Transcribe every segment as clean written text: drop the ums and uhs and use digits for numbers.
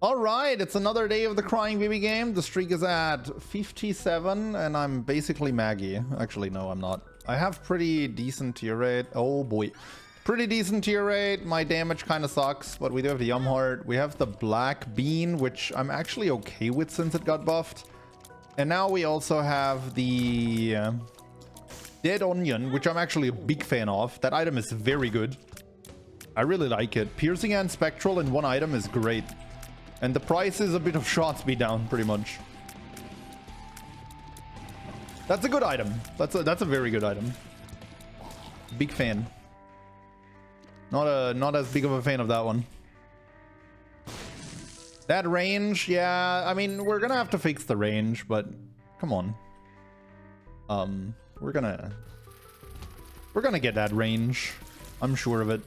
All right, it's another day of the Crying Baby game. The streak is at 57, and I'm basically Maggie. Actually, no, I'm not. I have pretty decent tier rate. Oh boy. Pretty decent tier rate. My damage kind of sucks, but we do have the Heart. We have the Black Bean, which I'm actually okay with since it got buffed. And now we also have the Dead Onion, which I'm actually a big fan of. That item is very good. I really like it. Piercing and Spectral in one item is great. And the price is a bit of shot speed down, pretty much. That's a good item. That's a very good item. Big fan. Not as big of a fan of that one. That range, yeah. I mean, we're gonna have to fix the range, but come on. We're gonna get that range. I'm sure of it.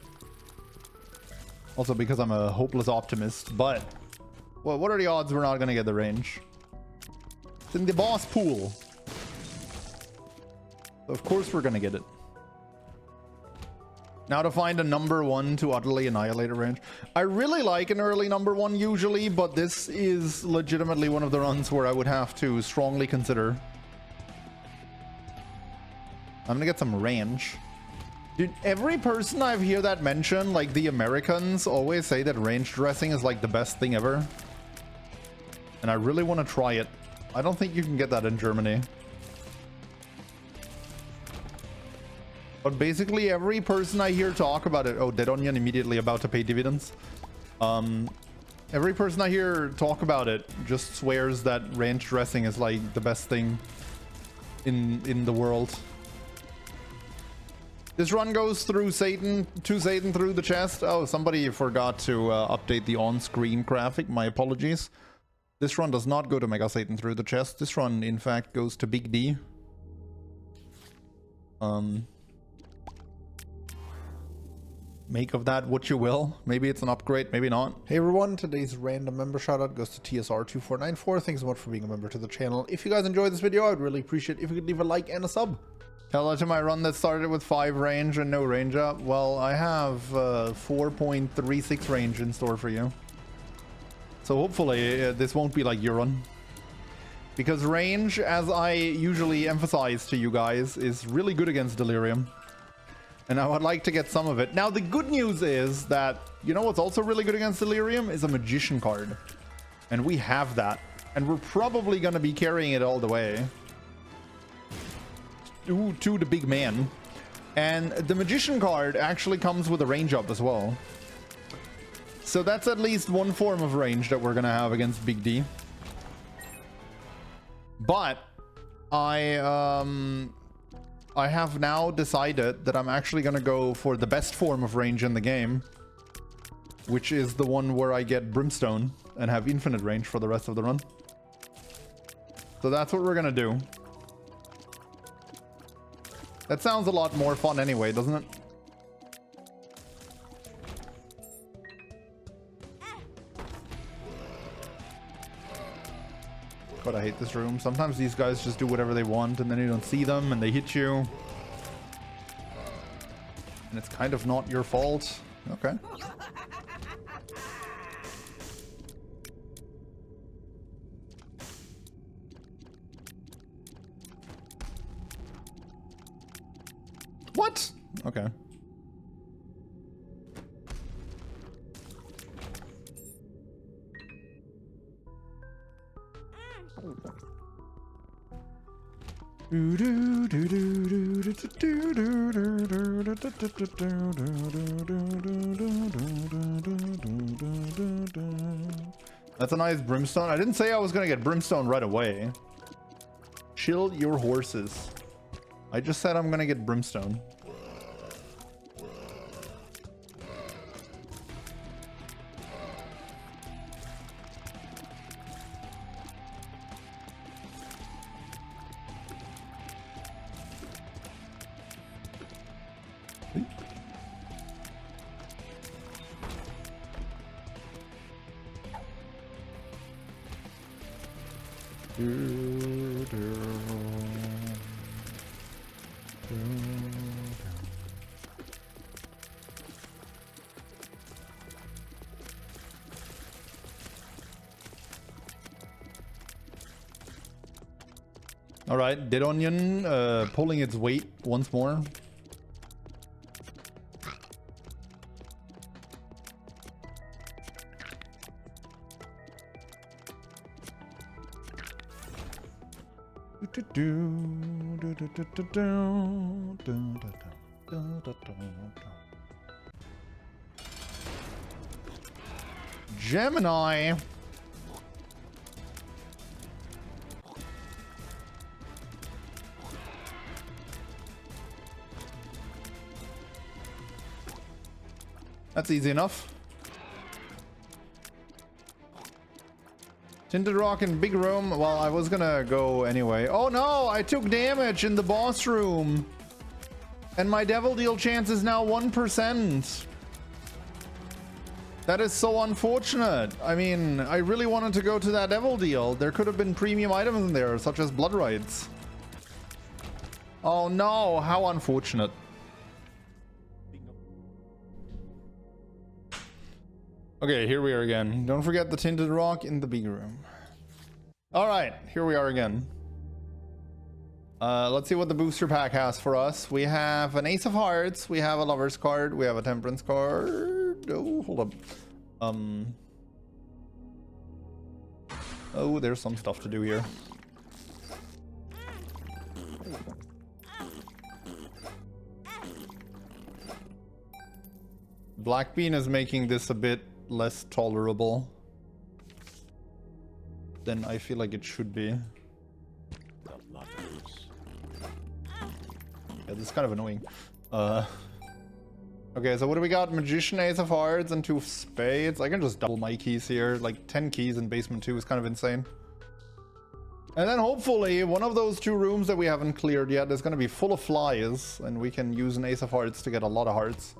Also because I'm a hopeless optimist, but well, what are the odds we're not gonna get the range? It's in the boss pool. Of course we're gonna get it. Now to find a number 1 to utterly annihilate a range. I really like an early number 1 usually, but this is legitimately one of the runs where I would have to strongly consider. I'm gonna get some range. Dude, every person I hear that mention, like the Americans, always say that range dressing is like the best thing ever. And I really want to try it. I don't think you can get that in Germany. But basically every person I hear talk about it... Oh, Dead Onion immediately about to pay dividends. Every person I hear talk about it just swears that range dressing is like the best thing in the world. This run goes through Satan, to Satan through the chest. Oh, somebody forgot to update the on-screen graphic. My apologies. This run does not go to Mega Satan through the chest. This run, in fact, goes to Big D. Make of that what you will. Maybe it's an upgrade, maybe not. Hey everyone, today's random member shoutout goes to TSR2494. Thanks so much for being a member to the channel. If you guys enjoyed this video, I would really appreciate if you could leave a like and a sub. Hello to my run that started with 5 range and no range up. Well, I have 4.36 range in store for you. So hopefully this won't be like your run. Because range, as I usually emphasize to you guys, is really good against Delirium. And I would like to get some of it. Now, the good news is that, you know what's also really good against Delirium is a Magician card. And we have that. And we're probably going to be carrying it all the way to the big man. And the Magician card actually comes with a range up as well. So that's at least one form of range that we're going to have against Big D. But I have now decided that I'm actually going to go for the best form of range in the game, which is the one where I get Brimstone and have infinite range for the rest of the run. So that's what we're going to do. That sounds a lot more fun anyway, doesn't it? God, I hate this room. Sometimes these guys just do whatever they want and then you don't see them and they hit you. And it's kind of not your fault. Okay. What? Okay. That's a nice Brimstone. I didn't say I was gonna get Brimstone right away. Chill your horses. I just said I'm gonna get Brimstone. All right, Dead Onion pulling its weight once more. Gemini. That's easy enough. Tinted Rock in big room. Well, I was gonna go anyway. Oh no, I took damage in the boss room. And my devil deal chance is now 1%. That is so unfortunate. I mean, I really wanted to go to that devil deal. There could have been premium items in there, such as blood rights. Oh no, how unfortunate. Okay, here we are again. Don't forget the Tinted Rock in the big room. Alright, here we are again. Let's see what the booster pack has for us. We have an Ace of Hearts, we have a Lover's card, we have a Temperance card. Oh, hold up. Oh, there's some stuff to do here. Black Bean is making this a bit less tolerable than I feel like it should be. Yeah, this is kind of annoying. Okay, so what do we got? Magician, Ace of Hearts, and 2 of Spades. I can just double my keys here. Like 10 keys in basement 2 is kind of insane. And then hopefully one of those 2 rooms that we haven't cleared yet is going to be full of flies, and we can use an Ace of Hearts to get a lot of hearts.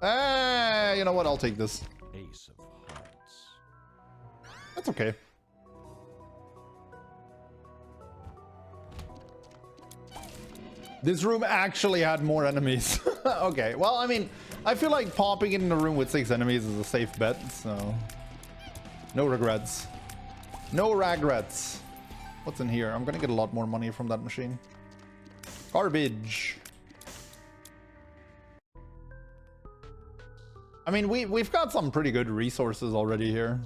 You know what? I'll take this. Ace of Hearts. That's okay. This room actually had more enemies. Okay, well, I mean, I feel like popping in a room with 6 enemies is a safe bet, so... No regrets. No regrets. What's in here? I'm gonna get a lot more money from that machine. Garbage. I mean, we've got some pretty good resources already here.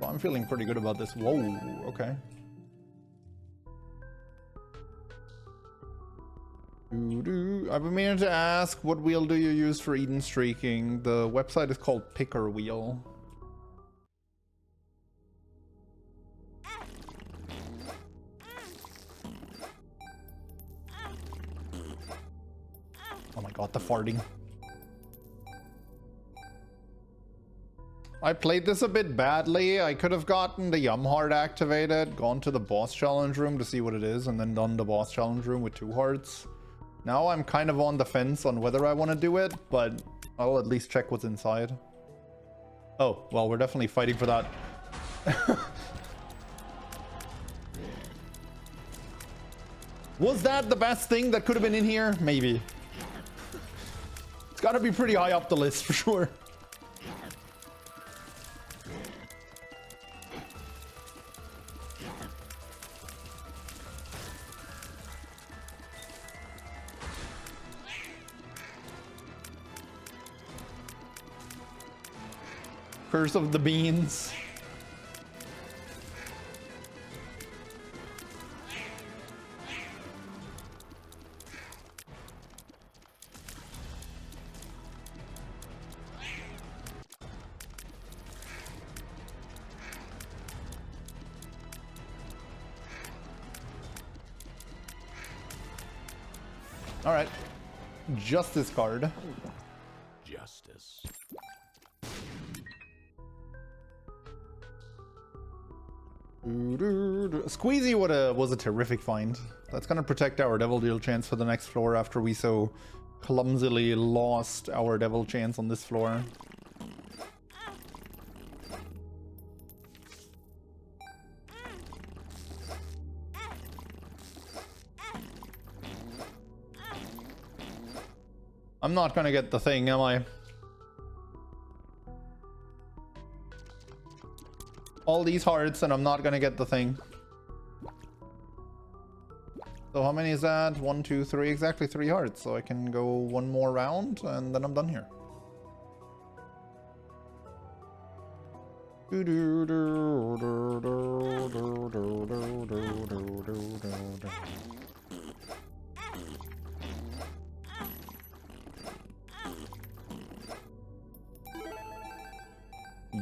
Well, I'm feeling pretty good about this. Whoa, okay. I've been meaning to ask, what wheel do you use for Eden streaking? The website is called Picker Wheel. Oh my god, the farting. I played this a bit badly. I could have gotten the Yum Heart activated, gone to the boss challenge room to see what it is, and then done the boss challenge room with 2 hearts. Now I'm kind of on the fence on whether I want to do it, but I'll at least check what's inside. Oh, well, we're definitely fighting for that. Was that the best thing that could have been in here? Maybe. It's got to be pretty high up the list for sure. Curse of the Beans. All right. Justice card. Justice. Squeezy was a terrific find. That's gonna protect our devil deal chance for the next floor after we so clumsily lost our devil chance on this floor. I'm not gonna get the thing, am I? all these hearts and I'm not gonna get the thing. So how many is that? 1, 2, 3, exactly 3 hearts. So I can go one more round and then I'm done here.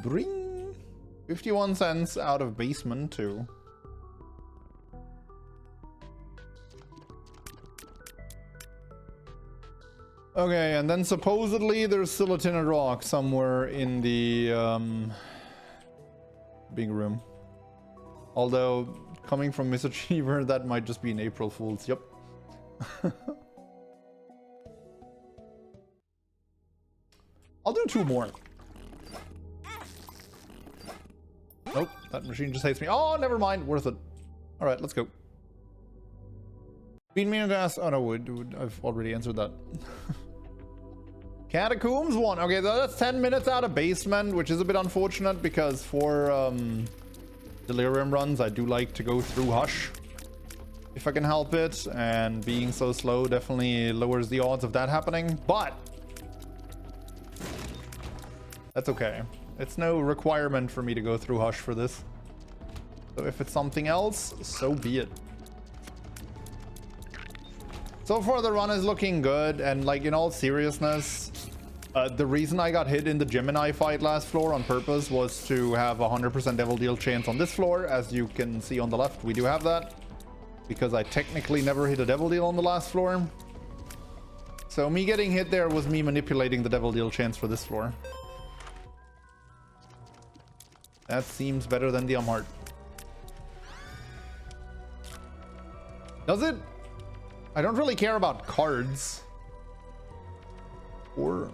Bring 51 cents out of basement too. Okay, and then supposedly there's still a tinted rock somewhere in the big room. Although, coming from Miss Achiever, that might just be an April Fool's. Yep. I'll do 2 more. Nope, that machine just hates me. Oh, never mind. Worth it. Alright, let's go. Bean me and gas. Oh no, I've already answered that. Catacombs 1. Okay, so that's 10 minutes out of basement, which is a bit unfortunate because for Delirium runs, I do like to go through Hush if I can help it, and being so slow definitely lowers the odds of that happening, but that's okay. It's no requirement for me to go through Hush for this. So if it's something else, so be it. So far the run is looking good, and like in all seriousness, the reason I got hit in the Gemini fight last floor on purpose was to have a 100% Devil Deal chance on this floor. As you can see on the left, we do have that, because I technically never hit a Devil Deal on the last floor. So me getting hit there was me manipulating the Devil Deal chance for this floor. That seems better than the heart. Does it? I don't really care about cards. Or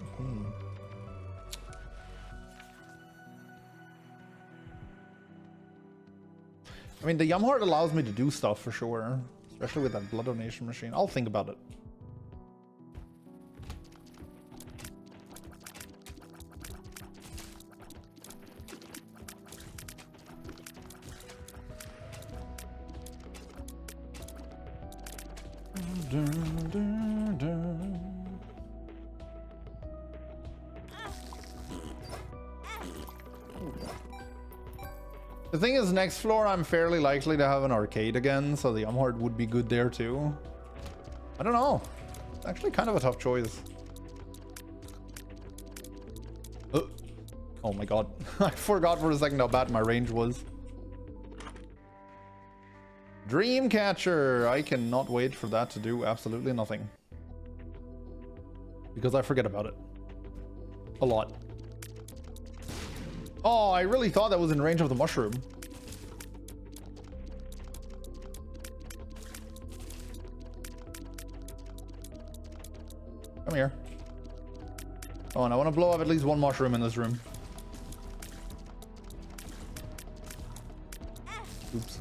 I mean, the heart allows me to do stuff for sure, especially with that blood donation machine. I'll think about it. The thing is, next floor I'm fairly likely to have an arcade again, so the heart would be good there too. I don't know. It's actually kind of a tough choice. Oh my god. I forgot for a second how bad my range was. Dreamcatcher! I cannot wait for that to do absolutely nothing. Because I forget about it. A lot. Oh, I really thought that was in range of the mushroom. Come here. Oh, and I want to blow up at least one mushroom in this room. Oops.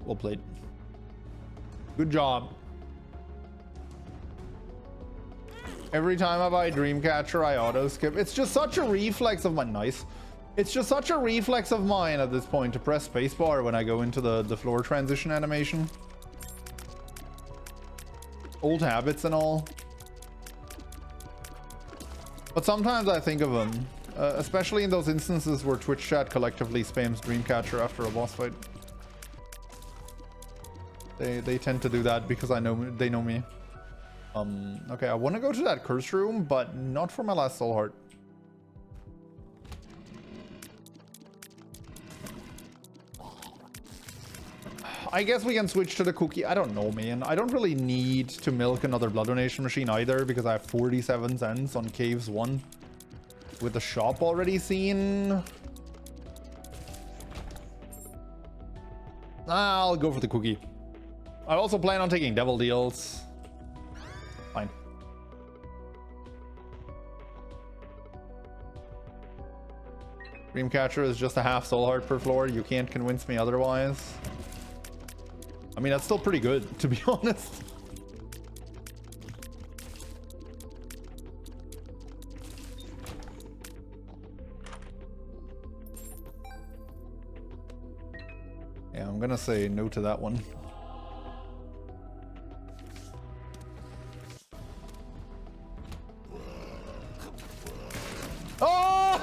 Well played. Good job. Every time I buy Dreamcatcher, I auto skip. It's just such a reflex of my It's just such a reflex of mine at this point to press spacebar when I go into the floor transition animation. Old habits and all. But sometimes I think of them, especially in those instances where Twitch chat collectively spams Dreamcatcher after a boss fight. They tend to do that because they know me. Okay, I want to go to that curse room, but not for my last soul heart. I guess we can switch to the cookie. I don't know, man. I don't really need to milk another blood donation machine either, because I have 47 cents on Caves 1 with the shop already seen. I'll go for the cookie. I also plan on taking devil deals. Fine. Dreamcatcher is just a half soul heart per floor. You can't convince me otherwise. I mean, that's still pretty good, to be honest. Yeah, I'm gonna say no to that one. Oh!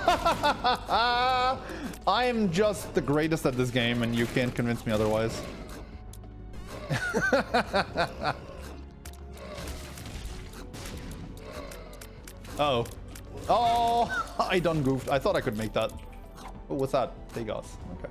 I'm just the greatest at this game, and you can't convince me otherwise. Uh-oh. Oh, I done goofed. I thought I could make that. Oh, what's that? Degas. Okay.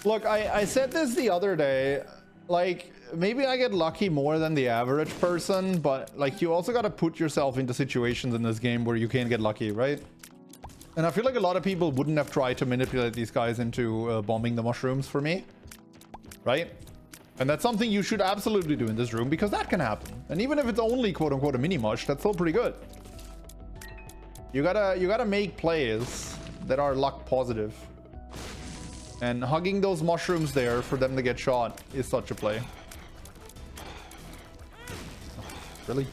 Look, I said this the other day, like, maybe I get lucky more than the average person, but like, you also got to put yourself into situations in this game where you can get lucky, right? And I feel like a lot of people wouldn't have tried to manipulate these guys into bombing the mushrooms for me, right? And that's something you should absolutely do in this room, because that can happen. And even if it's only quote unquote a mini mush, that's still pretty good. You gotta make plays that are luck positive. And hugging those mushrooms there for them to get shot is such a play. Really?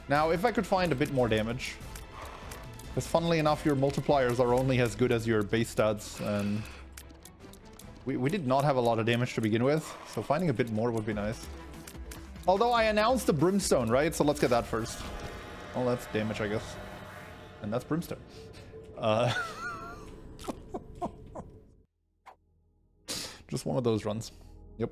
Now, if I could find a bit more damage. Because funnily enough, your multipliers are only as good as your base stats. And we did not have a lot of damage to begin with. So finding a bit more would be nice. Although I announced the Brimstone, right? So let's get that first. Well, that's damage, I guess. And that's Brimstone. Just one of those runs. Yep.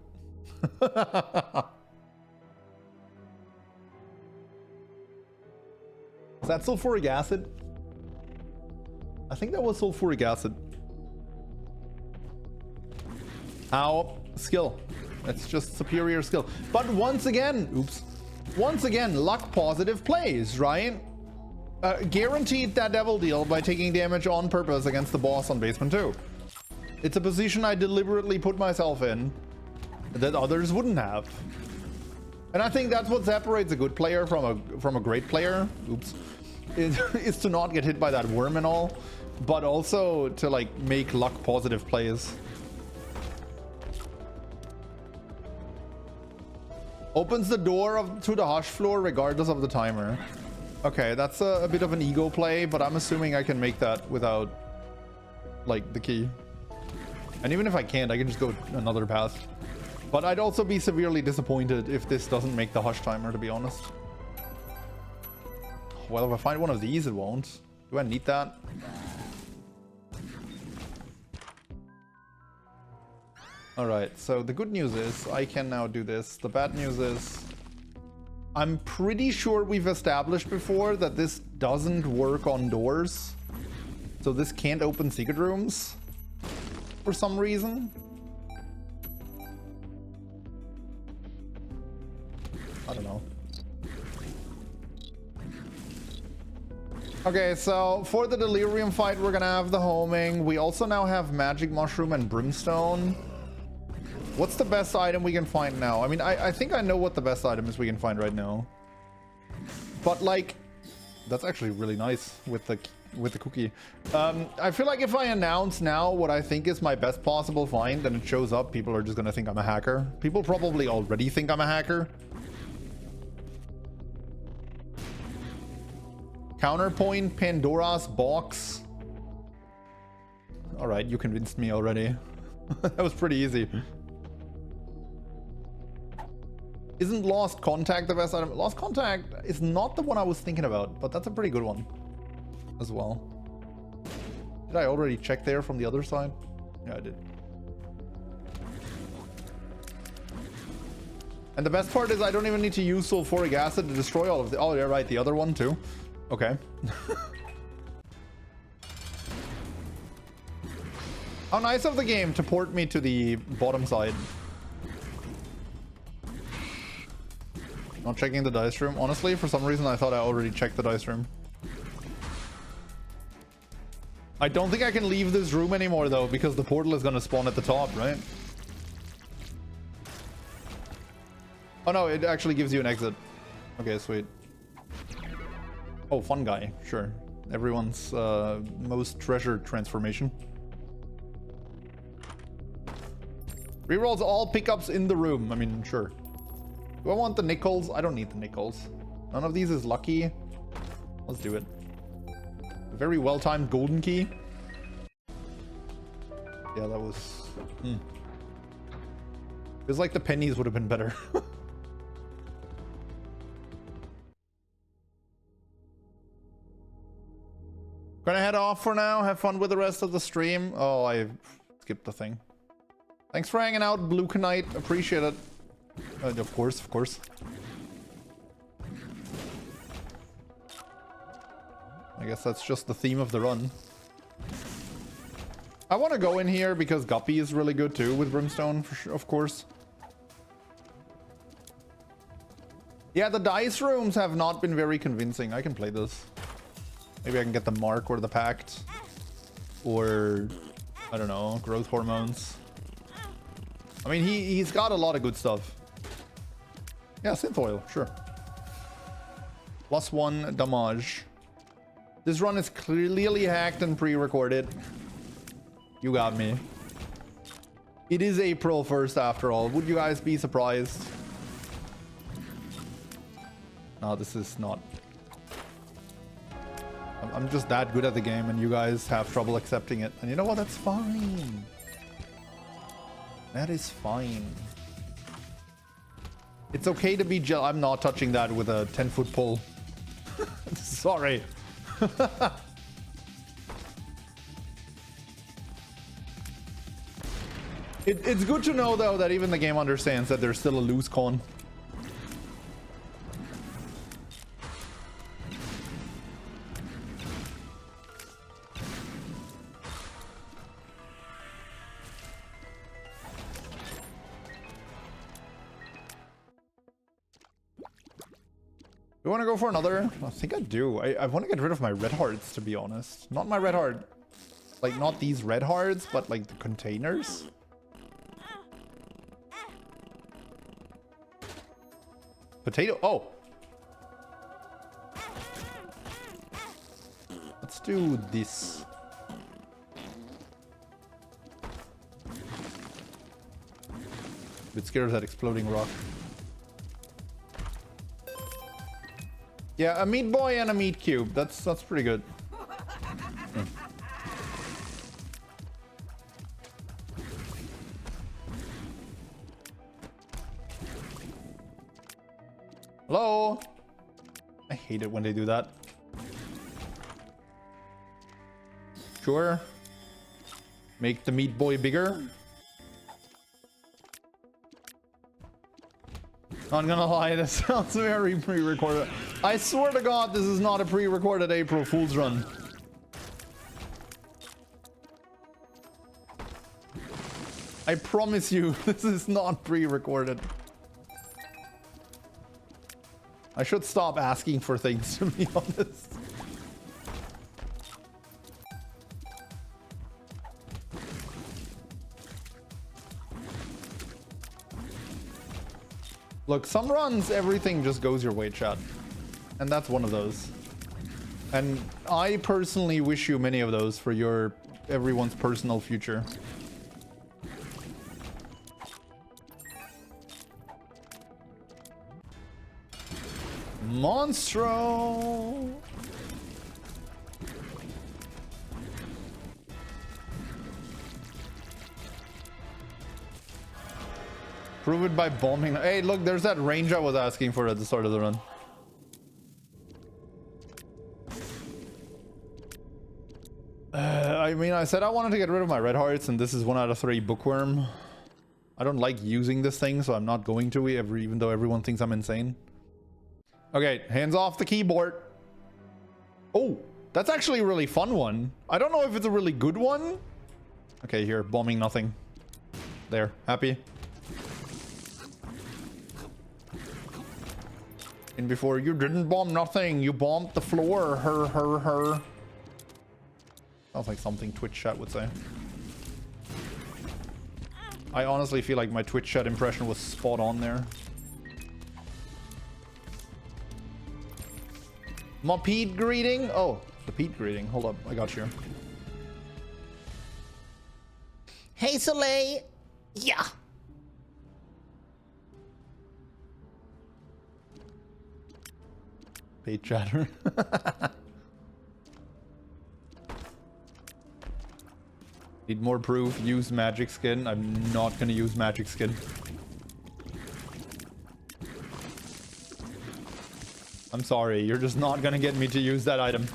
Is that sulfuric acid? I think that was sulfuric acid. Ow. Skill. It's just superior skill. But once again, oops. Once again, luck positive plays, right? Guaranteed that devil deal by taking damage on purpose against the boss on basement 2. It's a position I deliberately put myself in that others wouldn't have. And I think that's what separates a good player from a great player. Oops. Is to not get hit by that worm and all, but also to like make luck positive plays. Opens the door to the hush floor regardless of the timer. Okay, that's a bit of an ego play, but I'm assuming I can make that without like the key. And even if I can't, I can just go another path. But I'd also be severely disappointed if this doesn't make the hush timer, to be honest. Well, if I find one of these, it won't. Do I need that? Alright, so the good news is I can now do this. The bad news is I'm pretty sure we've established before that this doesn't work on doors. So this can't open secret rooms for some reason. I don't know. Okay, so for the Delirium fight, we're gonna have the homing. We also now have Magic Mushroom and Brimstone. What's the best item we can find now? I mean, I think I know what the best item is we can find right now. But like, that's actually really nice with the cookie. I feel like if I announce now what I think is my best possible find and it shows up, people are just gonna think I'm a hacker. People probably already think I'm a hacker. Counterpoint Pandora's box. All right, you convinced me already. That was pretty easy. Isn't Lost Contact the best item? Lost Contact is not the one I was thinking about, but that's a pretty good one as well. Did I already check there from the other side? Yeah, I did. And the best part is I don't even need to use sulfuric acid to destroy all of the... Oh, yeah, right, the other one too. Okay. How nice of the game to port me to the bottom side. Not checking the dice room. Honestly, for some reason, I thought I already checked the dice room. I don't think I can leave this room anymore, though, because the portal is going to spawn at the top, right? Oh, no, it actually gives you an exit. Okay, sweet. Oh, fun guy. Sure. Everyone's most treasured transformation. Rerolls all pickups in the room. I mean, sure. Do I want the nickels? I don't need the nickels. None of these is lucky. Let's do it. A very well-timed golden key. Yeah, that was... Feels like the pennies would have been better. Gonna head off for now. Have fun with the rest of the stream. Oh, I skipped the thing. Thanks for hanging out, Blue Knight. Appreciate it. Of course, of course. I guess that's just the theme of the run. I want to go in here because Guppy is really good too with Brimstone, for sure, of course. Yeah, the dice rooms have not been very convincing. I can play this. Maybe I can get the Mark or the Pact. Or, I don't know, growth hormones. I mean, he's got a lot of good stuff. Yeah, synth oil, sure. +1 damage. This run is clearly hacked and pre-recorded. You got me. It is April 1st after all. Would you guys be surprised? No, this is not. I'm just that good at the game and you guys have trouble accepting it. And you know what? That's fine. That is fine. It's okay to be I'm not touching that with a 10-foot pole. Sorry. It's good to know though that even the game understands that there's still a loose con. Do you want to go for another? I think I do. I want to get rid of my red hearts, to be honest. Not my red heart. Like, not these red hearts, but like the containers. Potato. Oh. Let's do this. A bit scared of that exploding rock. Yeah, a meat boy and a meat cube. That's pretty good. Hello? I hate it when they do that. Sure. Make the meat boy bigger. Not gonna lie, this sounds very pre-recorded. I swear to God, this is not a pre-recorded April Fool's run. I promise you, this is not pre-recorded. I should stop asking for things, to be honest. Look, some runs, everything just goes your way, chat. And that's one of those. And I personally wish you many of those for everyone's personal future. Monstro! Prove it by bombing. Hey, look, there's that range I was asking for at the start of the run. I mean, I said I wanted to get rid of my red hearts, and this is 1 out of 3 bookworm. I don't like using this thing, so I'm not going to, even though everyone thinks I'm insane. Okay, hands off the keyboard. Oh, that's actually a really fun one. I don't know if it's a really good one. Okay, here, bombing nothing. There, happy. And before, you didn't bomb nothing. You bombed the floor. Her. Sounds like something Twitch chat would say. I honestly feel like my Twitch chat impression was spot on there. My Pete greeting? Oh, the Pete greeting. Hold up, I got you. Hey, Soleil. Yeah. Pete chatter. Need more proof. Use magic skin. I'm not gonna use magic skin. I'm sorry, you're just not gonna get me to use that item.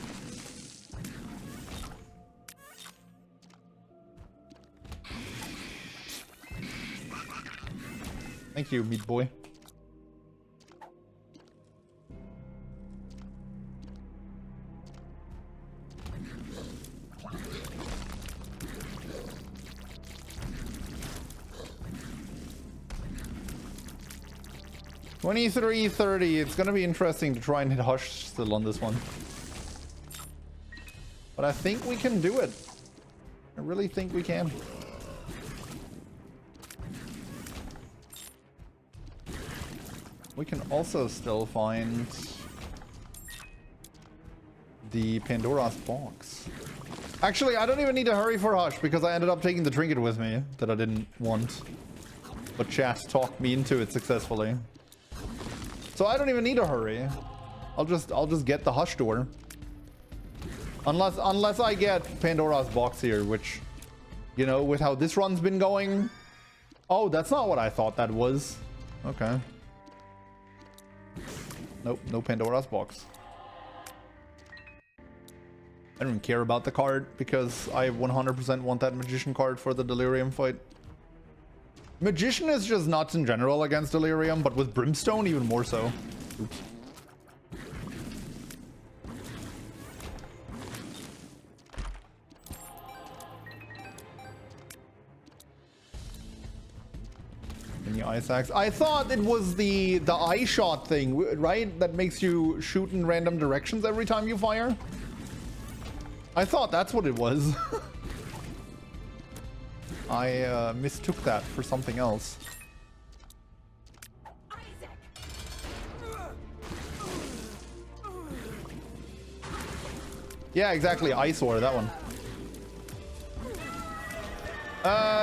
Thank you, meat boy. $23.30. It's gonna be interesting to try and hit Hush still on this one. But I think we can do it. I really think we can. We can also still find the Pandora's box. Actually, I don't even need to hurry for Hush because I ended up taking the trinket with me that I didn't want. But chat talked me into it successfully. So I don't even need to hurry. I'll just get the Hush door. Unless I get Pandora's box here, which, you know, with how this run's been going. Oh, that's not what I thought that was. Okay. Nope, no Pandora's box. I don't even care about the card because I 100% want that Magician card for the Delirium fight. Magician is just nuts in general against Delirium, but with Brimstone even more so. Oops. Mini ice axe. I thought it was the eye shot thing, right? That makes you shoot in random directions every time you fire. I thought that's what it was. I mistook that for something else. Yeah, exactly. Eyesore, that one.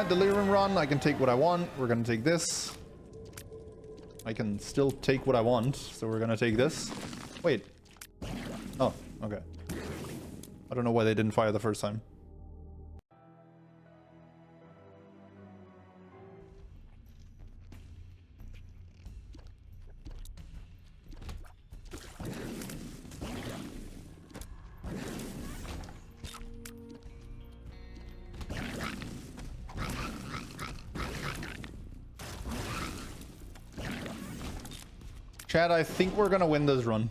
Delirium run. I can take what I want. We're gonna take this. I can still take what I want, so we're gonna take this. Wait. Oh, okay. I don't know why they didn't fire the first time. Chad, I think we're gonna win this run.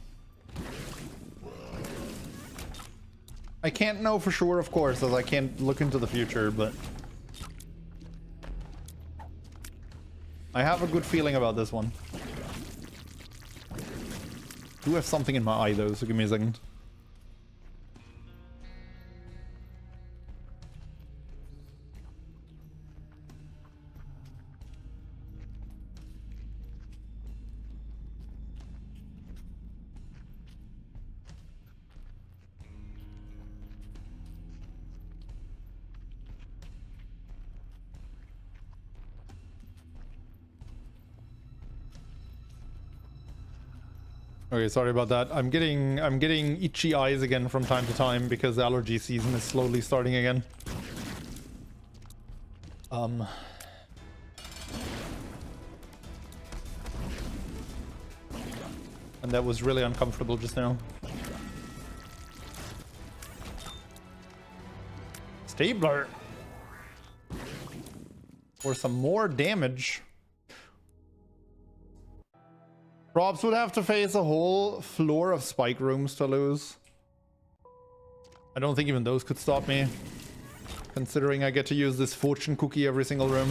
I can't know for sure, of course, as I can't look into the future, but I have a good feeling about this one. I do have something in my eye though, so give me a second. Okay, sorry about that. I'm getting itchy eyes again from time to time because the allergy season is slowly starting again. And that was really uncomfortable just now. Stabler. For some more damage. Probs would have to face a whole floor of spike rooms to lose. I don't think even those could stop me, considering I get to use this fortune cookie every single room.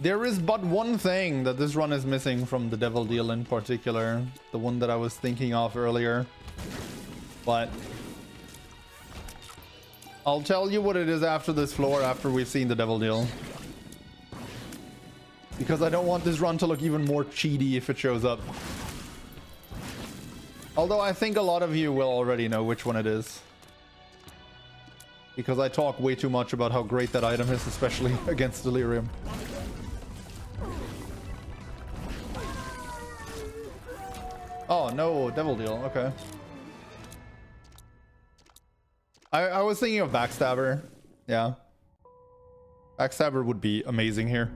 There is but one thing that this run is missing from the Devil Deal in particular. The one that I was thinking of earlier. But I'll tell you what it is after this floor, after we've seen the Devil Deal. Because I don't want this run to look even more cheaty if it shows up. Although I think a lot of you will already know which one it is. Because I talk way too much about how great that item is, especially against Delirium. Oh, no, Devil Deal. Okay. I was thinking of Backstabber. Yeah. Backstabber would be amazing here.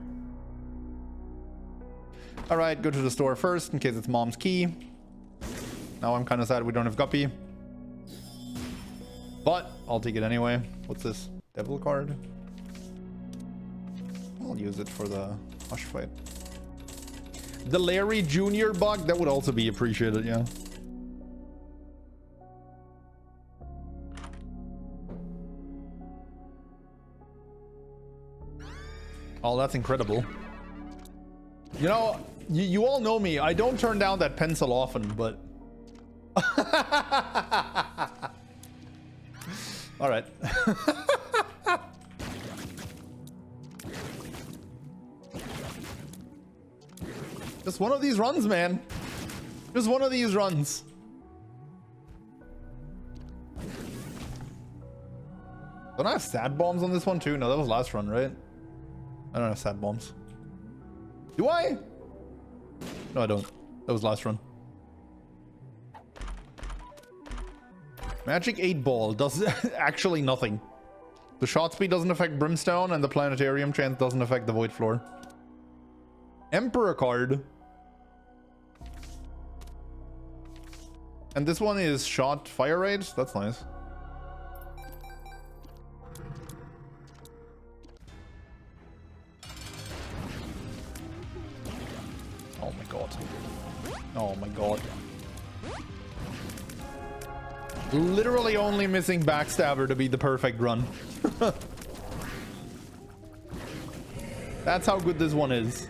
Alright, go to the store first in case it's mom's key. Now I'm kind of sad we don't have Guppy. But I'll take it anyway. What's this? Devil card? I'll use it for the Hush fight. The Larry Jr. bug? That would also be appreciated, yeah. Oh, that's incredible. You know, you all know me. I don't turn down that pencil often, but... all right. Just one of these runs, man. Just one of these runs. Don't I have sad bombs on this one too? No, that was last run, right? I don't have sad bombs. Do I? No, I don't. That was last run. Magic 8 Ball does actually nothing. The shot speed doesn't affect Brimstone, and the planetarium chance doesn't affect the void floor. Emperor card. And this one is shot fire rate. That's nice. Oh my god. Oh my god. Literally only missing Backstabber to be the perfect run. That's how good this one is.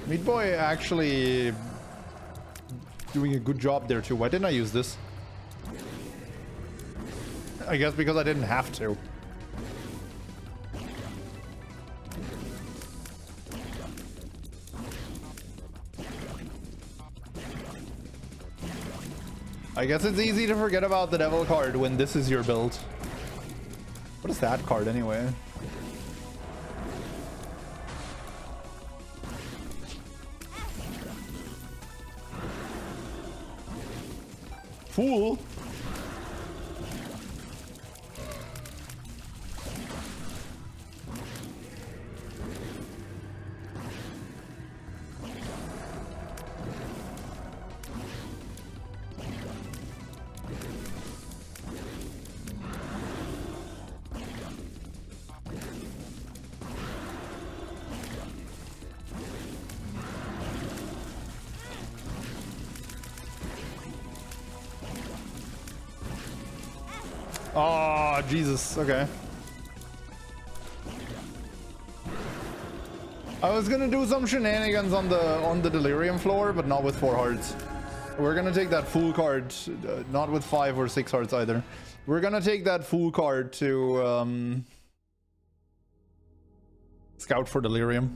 Meat Boy actually doing a good job there too. Why didn't I use this? I guess because I didn't have to. I guess it's easy to forget about the devil card when this is your build. What is that card anyway? Fool. Oh, Jesus. Okay. I was gonna do some shenanigans on the Delirium floor, but not with 4 hearts. We're gonna take that Fool card, not with 5 or 6 hearts either. We're gonna take that Fool card to scout for Delirium.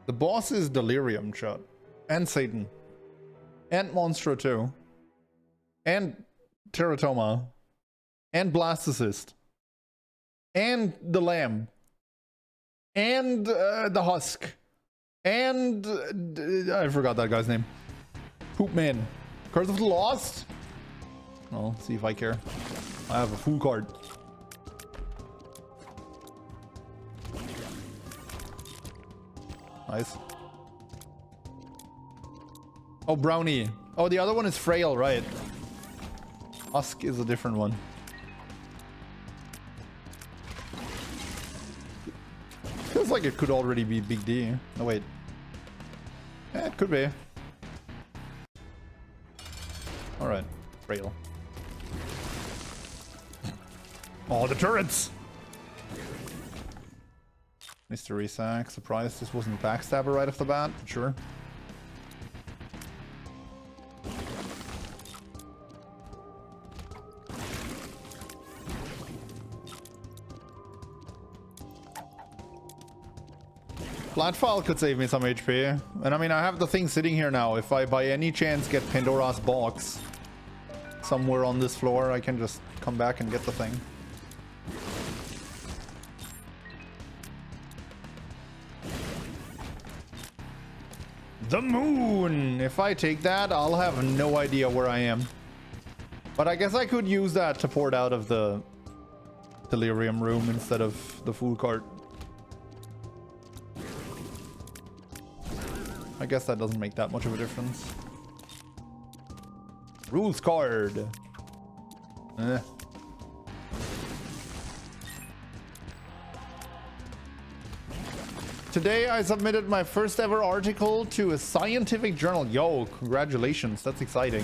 The boss is Delirium, chat. And Satan. And Monstro too. And Teratoma. And Blastocyst. And the Lamb. And the Husk. And I forgot that guy's name. Poop man. Curse of the Lost. Well, see if I care. I have a full card. Nice. Oh, Brownie. Oh, the other one is Frail, right? Husk is a different one. Feels like it could already be Big D. No, wait. Yeah, it could be. Alright. Frail. Oh, the turrets! Mystery Sack. Surprised this wasn't Backstabber right off the bat. Sure. Flatfile could save me some HP. And I mean, I have the thing sitting here now. If I by any chance get Pandora's box somewhere on this floor, I can just come back and get the thing. The moon! If I take that, I'll have no idea where I am. But I guess I could use that to port out of the Delirium room instead of the Fool cart. I guess that doesn't make that much of a difference. Rules card. Eh. Today I submitted my first ever article to a scientific journal. Yo, congratulations. That's exciting.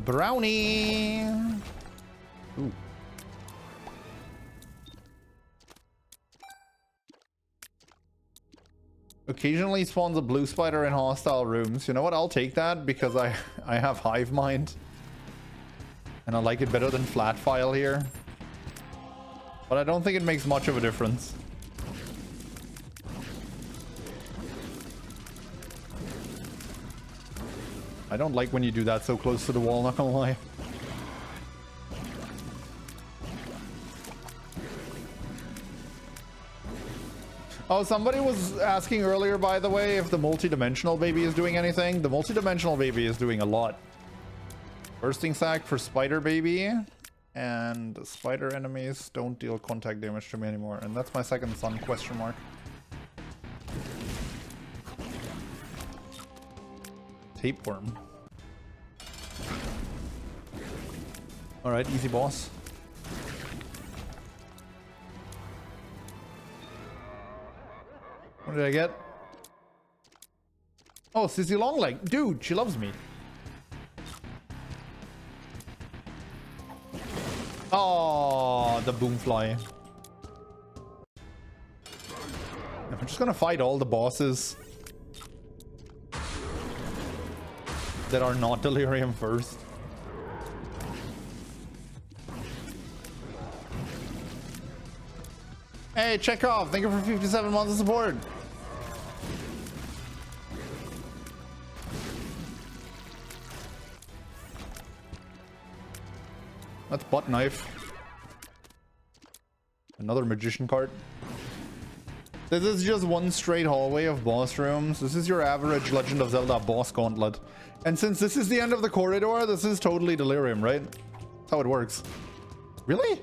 Brownie. Ooh. Occasionally spawns a blue spider in hostile rooms. You know what? I'll take that because I have hive mind. And I like it better than flat file here. But I don't think it makes much of a difference. I don't like when you do that so close to the wall, not gonna lie. Oh, somebody was asking earlier, by the way, if the multi-dimensional baby is doing anything. The multi-dimensional baby is doing a lot. Bursting sack for spider baby, and spider enemies don't deal contact damage to me anymore. And that's my second son, question mark. Tapeworm. Alright, easy boss. What did I get? Oh, Sissy Longleg. Dude, she loves me. Oh, the boomfly. I'm just gonna fight all the bosses that are not Delirium first. Hey, Chekhov, thank you for 57 months of support. That's butt knife. Another magician card. This is just one straight hallway of boss rooms. This is your average Legend of Zelda boss gauntlet. And since this is the end of the corridor, this is totally Delirium, right? That's how it works. Really?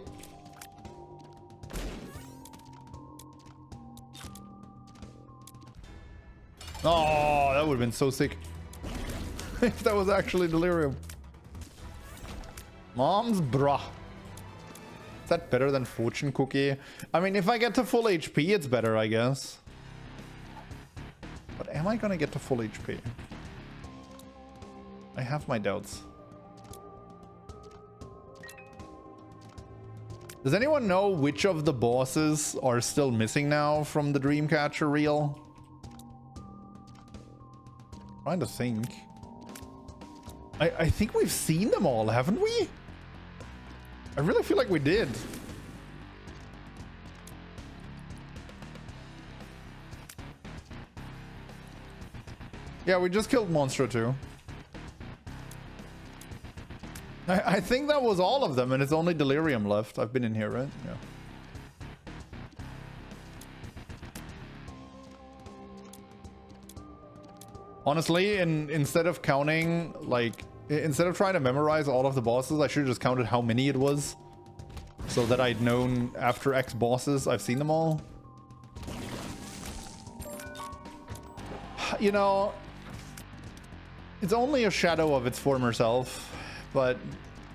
Oh, that would have been so sick. If that was actually Delirium. Mom's bruh. Is that better than Fortune Cookie? I mean, if I get to full HP, it's better, I guess. But am I gonna get to full HP? I have my doubts. Does anyone know which of the bosses are still missing now from the Dreamcatcher reel? Trying to think. I think we've seen them all, haven't we? I really feel like we did. Yeah, we just killed Monstro too. I think that was all of them, and it's only Delirium left. I've been in here, right? Yeah. Honestly, instead of counting, like, instead of trying to memorize all of the bosses, I should have just counted how many it was. So that I'd known after X bosses, I've seen them all. You know, it's only a shadow of its former self, but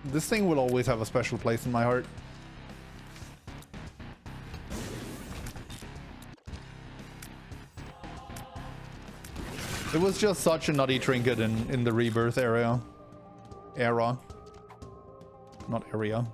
this thing will always have a special place in my heart. It was just such a nutty trinket in the Rebirth era. Not area.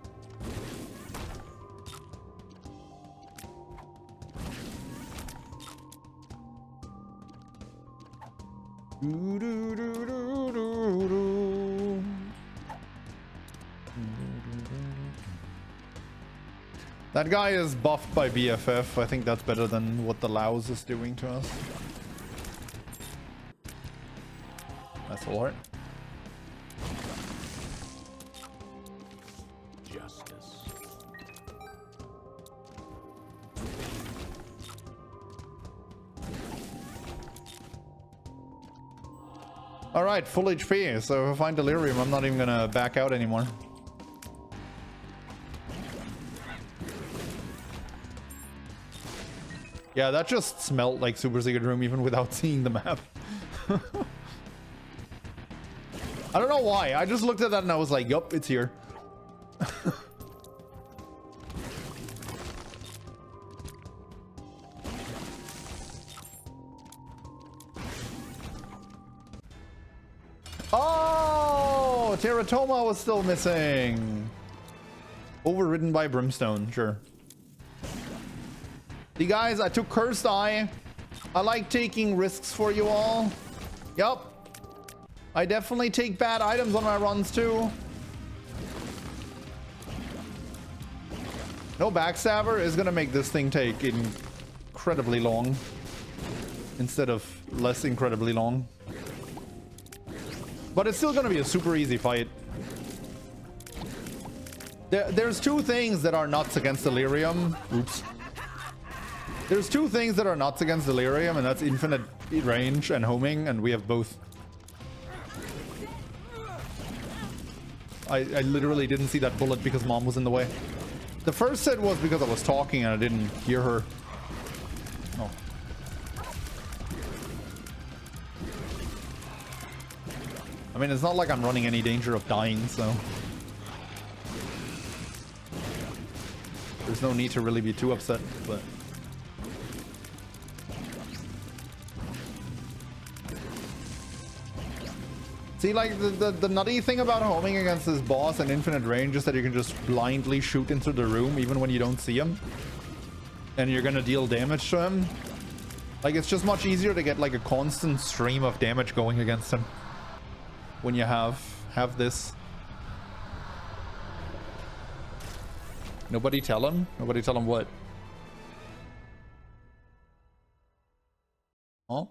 That guy is buffed by BFF. I think that's better than what the Laos is doing to us. That's all right. Justice. All right, full HP. So if I find Delirium, I'm not even gonna back out anymore. Yeah, that just smelled like Super Secret Room even without seeing the map. I don't know why. I just looked at that and I was like, yup, it's here. Oh, Teratoma was still missing. Overridden by Brimstone, sure. See guys, I took Cursed Eye. I like taking risks for you all. Yup. I definitely take bad items on my runs too. No Backstabber is gonna make this thing take incredibly long instead of less incredibly long. But it's still gonna be a super easy fight. There's two things that are nuts against Delirium. Oops. There's two things that are nuts against Delirium, and that's infinite range and homing, and we have both. I literally didn't see that bullet because Mom was in the way. The first set was because I was talking and I didn't hear her. Oh. I mean, it's not like I'm running any danger of dying, so there's no need to really be too upset, but see, like, the nutty thing about homing against this boss and infinite range is that you can just blindly shoot into the room even when you don't see him. And you're gonna deal damage to him. Like, it's just much easier to get, like, a constant stream of damage going against him when you have this. Nobody tell him? Nobody tell him what? Huh?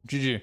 GG.